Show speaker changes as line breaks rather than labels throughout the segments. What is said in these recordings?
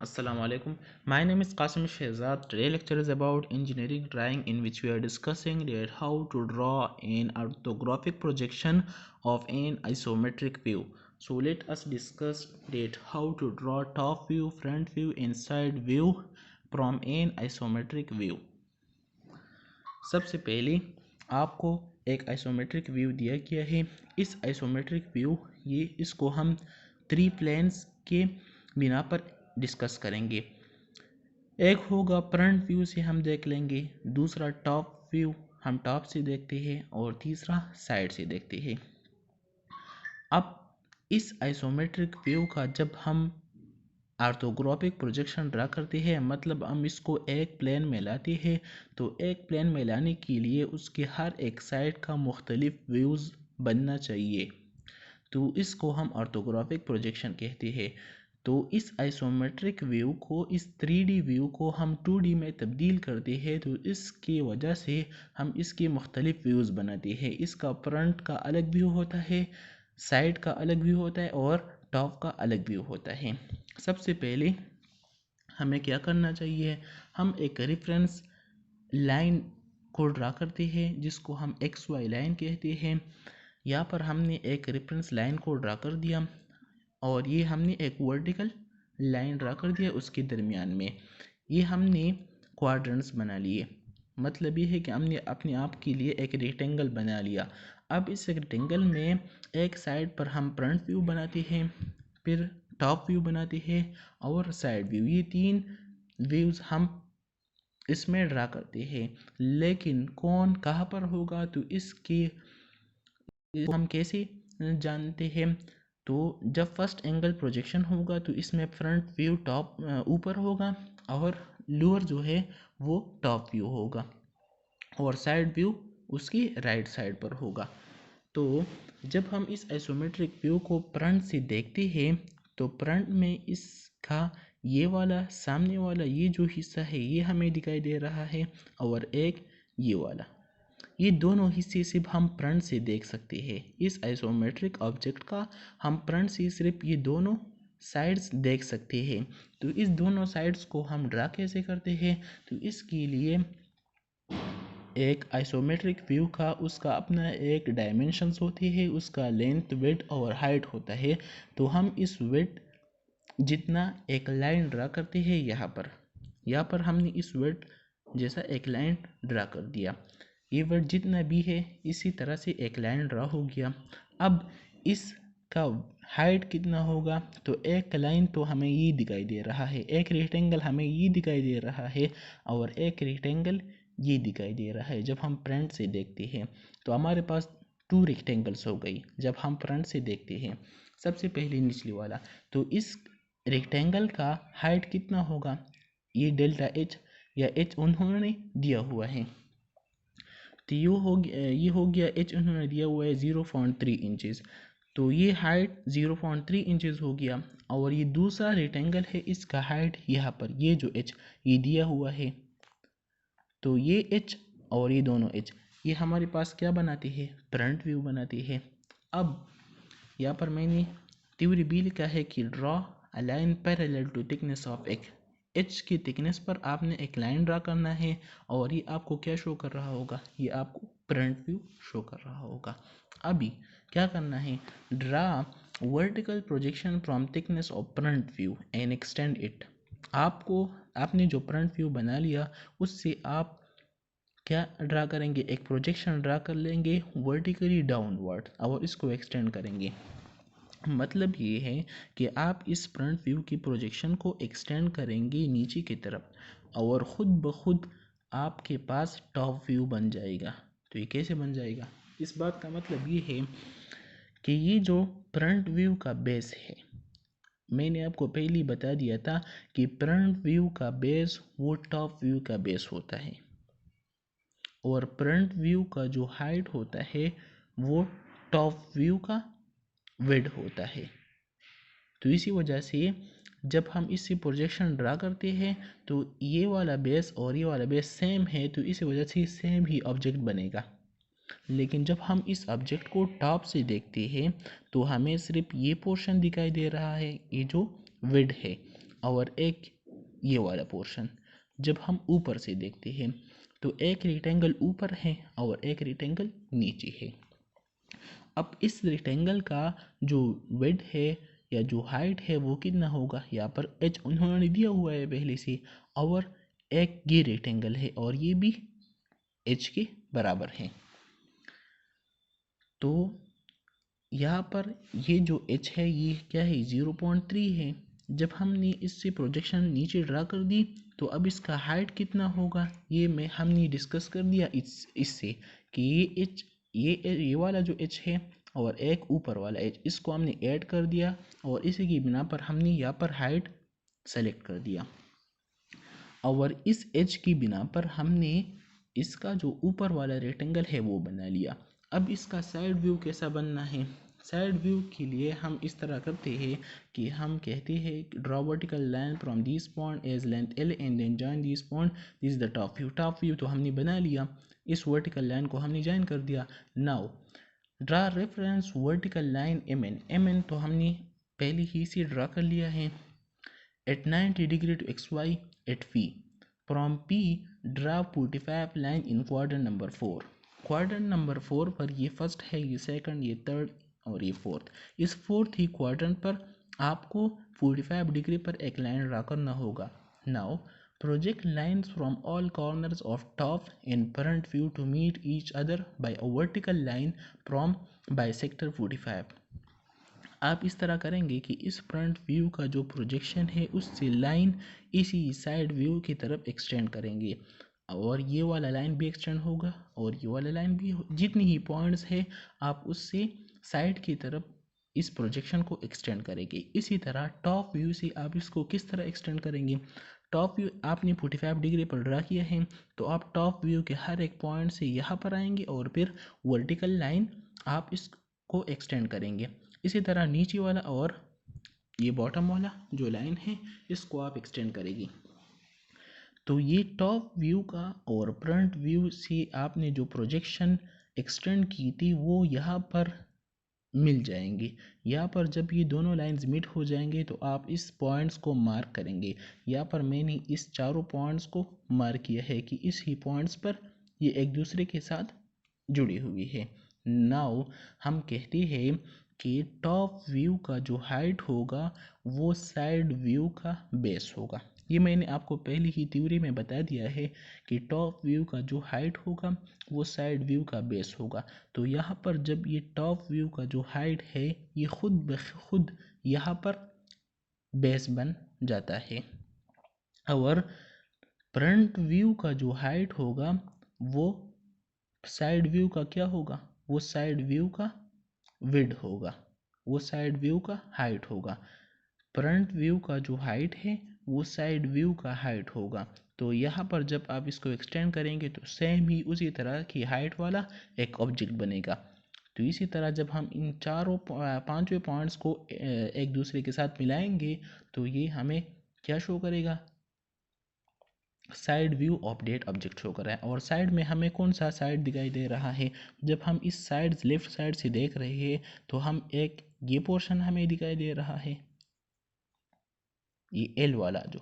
Assalamu alaikum. My name is Qasim Shehzad. Today lecture is about engineering drawing, in which we are discussing that how to draw an orthographic projection of an isometric view. So let us discuss that how to draw top view, front view and side view from an isometric view. सबसे पहले आपको एक isometric view दिया गया है। इस isometric view इसको हम 3 प्लेन्स के बिना पर डिस्कस करेंगे। एक होगा फ्रंट व्यू से हम देख लेंगे, दूसरा टॉप व्यू हम टॉप से देखते हैं और तीसरा साइड से देखते हैं। अब इस आइसोमेट्रिक व्यू का जब हम ऑर्थोग्राफिक प्रोजेक्शन ड्रा करते हैं, मतलब हम इसको एक प्लेन में लाते हैं, तो एक प्लेन में लाने के लिए उसके हर एक साइड का मुख्तलिफ व्यूज़ बनना चाहिए, तो इसको हम ऑर्थोग्राफिक प्रोजेक्शन कहते हैं। तो इस आइसोमेट्रिक व्यू को, इस 3D व्यू को हम 2D में तब्दील करते हैं, तो इसकी वजह से हम इसके मुख्तलिफ व्यूज़ बनाते हैं। इसका फ्रंट का अलग व्यू होता है, साइड का अलग व्यू होता है और टॉप का अलग व्यू होता है। सबसे पहले हमें क्या करना चाहिए, हम एक रेफरेंस लाइन को ड्रा करते हैं जिसको हम XY लाइन कहते हैं। यहाँ पर हमने एक रेफरेंस लाइन को ड्रा कर दिया और ये हमने एक वर्टिकल लाइन ड्रा कर दिया उसके दरमियान में। ये हमने क्वाड्रेंट्स बना लिए, मतलब ये है कि हमने अपने आप के लिए एक रेक्टेंगल बना लिया। अब इस रेक्टेंगल में एक साइड पर हम फ्रंट व्यू बनाते हैं, फिर टॉप व्यू बनाते हैं और साइड व्यू। ये 3 व्यूज़ हम इसमें ड्रा करते हैं। लेकिन कौन कहाँ पर होगा, तो इसके हम कैसे जानते हैं, तो जब फर्स्ट एंगल प्रोजेक्शन होगा तो इसमें फ्रंट व्यू टॉप ऊपर होगा और लोअर जो है वो टॉप व्यू होगा और साइड व्यू उसकी राइट साइड पर होगा। तो जब हम इस आइसोमेट्रिक व्यू को फ्रंट से देखते हैं तो फ्रंट में इसका ये वाला सामने वाला ये जो हिस्सा है ये हमें दिखाई दे रहा है और एक ये वाला, ये दोनों हिस्से सिर्फ हम फ्रंट से देख सकते हैं। इस आइसोमेट्रिक ऑब्जेक्ट का हम फ्रंट से सिर्फ ये दोनों साइड्स देख सकते हैं। तो इस दोनों साइड्स को हम ड्रा कैसे करते हैं, तो इसके लिए एक आइसोमेट्रिक व्यू का उसका अपना एक डायमेंशंस होती है, उसका लेंथ, विड्थ और हाइट होता है। तो हम इस विड्थ जितना एक लाइन ड्रा करते हैं यहाँ पर हमने इस विड्थ जैसा एक लाइन ड्रा कर दिया। ये विड्थ जितना भी है इसी तरह से एक लाइन ड्रा हो गया। अब इसका हाइट कितना होगा, तो एक लाइन तो हमें ये दिखाई दे रहा है, एक रेक्टेंगल हमें ये दिखाई दे रहा है और एक रेक्टेंगल ये दिखाई दे रहा है। जब हम फ्रंट से देखते हैं तो हमारे पास 2 रेक्टेंगल्स हो गई। जब हम फ्रंट से देखते हैं सबसे पहले निचले वाला, तो इस रेक्टेंगल का हाइट कितना होगा, ये डेल्टा एच या एच उन्होंने दिया हुआ है, तो ये हो गया एच उन्होंने दिया हुआ है 0.3 इंचेस, तो ये हाइट 0.3 इंचेस हो गया। और ये दूसरा रेक्टेंगल है, इसका हाइट यहाँ पर ये जो एच ये दिया हुआ है, तो ये एच और ये दोनों एच ये हमारे पास क्या बनाते हैं, फ्रंट व्यू बनाते हैं। अब यहाँ पर मैंने थ्योरी बी लिखा है कि draw a line parallel to thickness of H की थिकनेस पर आपने एक लाइन ड्रा करना है और ये आपको क्या शो कर रहा होगा, ये आपको फ्रंट व्यू शो कर रहा होगा। अभी क्या करना है, draw vertical projection from thickness of front view and extend it. आपने जो फ्रंट व्यू बना लिया उससे आप क्या ड्रा करेंगे, एक प्रोजेक्शन ड्रा कर लेंगे वर्टिकली डाउनवर्ड और इसको एक्सटेंड करेंगे। मतलब ये है कि आप इस फ्रंट व्यू की प्रोजेक्शन को एक्सटेंड करेंगे नीचे की तरफ और ख़ुद ब खुद आपके पास टॉप व्यू बन जाएगा। तो ये कैसे बन जाएगा, इस बात का मतलब ये है कि ये जो फ्रंट व्यू का बेस है, मैंने आपको पहले ही बता दिया था कि फ्रंट व्यू का बेस वो टॉप व्यू का बेस होता है और फ्रंट व्यू का जो हाइट होता है वो टॉप व्यू का विड्थ होता है। तो इसी वजह से जब हम इससे प्रोजेक्शन ड्रा करते हैं तो ये वाला बेस और ये वाला बेस सेम है, तो इसी वजह से सेम ही ऑब्जेक्ट बनेगा। लेकिन जब हम इस ऑब्जेक्ट को टॉप से देखते हैं तो हमें सिर्फ ये पोर्शन दिखाई दे रहा है, ये जो विड्थ है। और एक ये वाला पोर्शन। जब हम ऊपर से देखते हैं तो एक रेक्टेंगल ऊपर है और एक रेक्टेंगल नीचे है। अब इस रेक्टेंगल का जो विड्थ है या जो हाइट है वो कितना होगा, यहाँ पर एच उन्होंने दिया हुआ है पहले से, और एक ये रेक्टेंगल है और ये भी एच के बराबर है। तो यहाँ पर ये जो एच है ये क्या है, 0.3 है। जब हमने इससे प्रोजेक्शन नीचे ड्रा कर दी तो अब इसका हाइट कितना होगा ये हमने डिस्कस कर दिया इससे कि ये एच, ये वाला जो एच है और एक ऊपर वाला एच, इसको हमने ऐड कर दिया और इसी की बिना पर हमने यहाँ पर हाइट सेलेक्ट कर दिया और इस एच की बिना पर हमने इसका जो ऊपर वाला रेक्टेंगल है वो बना लिया। अब इसका साइड व्यू कैसा बनना है, साइड व्यू के लिए हम इस तरह करते हैं कि हम कहते हैं draw vertical line from this point as length L and then join this point, this is the top view. Top view तो हमने बना लिया, इस वर्टिकल लाइन को हमने जॉइन कर दिया। Now draw reference vertical line M N, M N तो हमने पहले ही इसे ड्रा कर लिया है at 90 degree to xy at P. From P, draw 45 line in quadrant number 4. Quadrant number 4 पर ये फर्स्ट है, ये सेकंड, ये थर्ड और ये फोर्थ। इस फोर्थ ही क्वाड्रेंट पर आपको 45 डिग्री पर एक लाइन ड्रा करना होगा। Now project lines from all corners of top and front view to meet each other by a vertical line from bisector 45। आप इस तरह करेंगे कि इस फ्रंट व्यू का जो प्रोजेक्शन है उससे लाइन इसी साइड व्यू की तरफ एक्सटेंड करेंगे और ये वाला लाइन भी एक्सटेंड होगा और ये वाला लाइन भी जितनी ही पॉइंट्स है आप उससे साइड की तरफ इस प्रोजेक्शन को एक्सटेंड करेंगे। इसी तरह टॉप व्यू से आप इसको किस तरह एक्सटेंड करेंगे, टॉप व्यू आपने 45 डिग्री पर ड्रा किया है तो आप टॉप व्यू के हर एक पॉइंट से यहाँ पर आएंगे और फिर वर्टिकल लाइन आप इसको एक्सटेंड करेंगे। इसी तरह नीचे वाला और ये बॉटम वाला जो लाइन है इसको आप एक्सटेंड करेंगे। तो ये टॉप व्यू का और फ्रंट व्यू से आपने जो प्रोजेक्शन एक्सटेंड की थी वो यहाँ पर मिल जाएंगे। यहाँ पर जब ये दोनों लाइंस मिट हो जाएंगे तो आप इस पॉइंट्स को मार्क करेंगे। यहाँ पर मैंने इस चारों पॉइंट्स को मार्क किया है कि इस ही पॉइंट्स पर ये एक दूसरे के साथ जुड़ी हुई है। नाउ हम कहते हैं कि टॉप व्यू का जो हाइट होगा वो साइड व्यू का बेस होगा। ये मैंने आपको पहले ही थ्योरी में बता दिया है कि टॉप व्यू का जो हाइट होगा वो साइड व्यू का बेस होगा। तो यहाँ पर जब ये टॉप व्यू का जो हाइट है ये खुद ब खुद यहाँ पर बेस बन जाता है और फ्रंट व्यू का जो हाइट होगा वो साइड व्यू का क्या होगा, वो साइड व्यू का विड्थ होगा, वो साइड व्यू का हाइट होगा। फ्रंट व्यू का जो हाइट है वो साइड व्यू का हाइट होगा। तो यहाँ पर जब आप इसको एक्सटेंड करेंगे तो सेम ही उसी तरह की हाइट वाला एक ऑब्जेक्ट बनेगा। तो इसी तरह जब हम इन चारों पांचवें पॉइंट्स को एक दूसरे के साथ मिलाएंगे तो ये हमें क्या शो करेगा, side view of that object show कर रहा है। और साइड में हमें कौन सा साइड दिखाई दे रहा है, जब हम इस साइड लेफ्ट साइड से देख रहे हैं तो हम एक ये पोर्शन हमें दिखाई दे रहा है, ये एल वाला जो,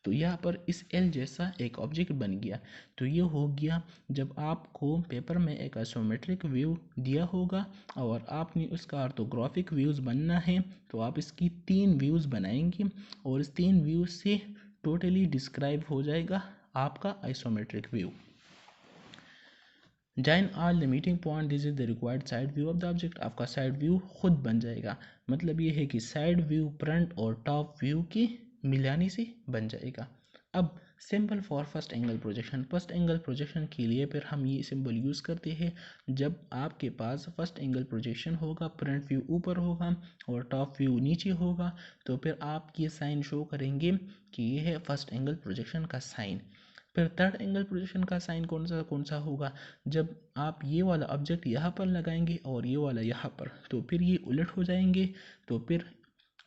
तो यहाँ पर इस एल जैसा एक ऑब्जेक्ट बन गया। तो ये हो गया जब आपको पेपर में एक आइसोमेट्रिक व्यू दिया होगा और आपने उसका ऑर्थोग्राफिक व्यूज़ बनना है तो आप इसकी 3 व्यूज़ बनाएंगे और इस 3 व्यूज़ से टोटली डिस्क्राइब हो जाएगा आपका isometric view. Join all the meeting point, this is the required side view of the object. आपका साइड व्यू खुद बन जाएगा, मतलब ये है कि साइड व्यू फ्रंट और टॉप व्यू की मिलाने से बन जाएगा। अब simple for first angle projection, first angle projection के लिए फिर हम ये सिंबल यूज़ करते हैं। जब आपके पास फर्स्ट एंगल प्रोजेक्शन होगा, फ्रंट व्यू ऊपर होगा और टॉप व्यू नीचे होगा, तो फिर आप ये साइन शो करेंगे कि ये है फर्स्ट एंगल प्रोजेक्शन का साइन। फिर थर्ड एंगल प्रोजेक्शन का साइन कौन सा होगा, जब आप ये वाला ऑब्जेक्ट यहाँ पर लगाएंगे और ये वाला यहाँ पर, तो फिर ये उलट हो जाएंगे। तो फिर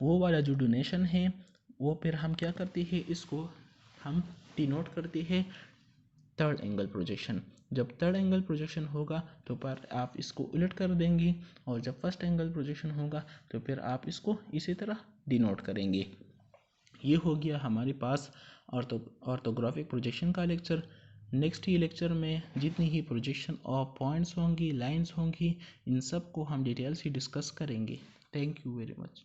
वो वाला जो डोनेशन है वो फिर हम क्या करते हैं, इसको हम डिनोट करते हैं थर्ड एंगल प्रोजेक्शन। जब थर्ड एंगल प्रोजेक्शन होगा तो पर आप इसको उलट कर देंगे और जब फर्स्ट एंगल प्रोजेक्शन होगा तो फिर आप इसको इसी तरह डिनोट करेंगे। ये हो गया हमारे पास ऑर्थोग्राफिक प्रोजेक्शन का लेक्चर। नेक्स्ट ये लेक्चर में जितनी ही प्रोजेक्शन ऑफ पॉइंट्स होंगी, लाइंस होंगी, इन सब को हम डिटेल से डिस्कस करेंगे। Thank you very much.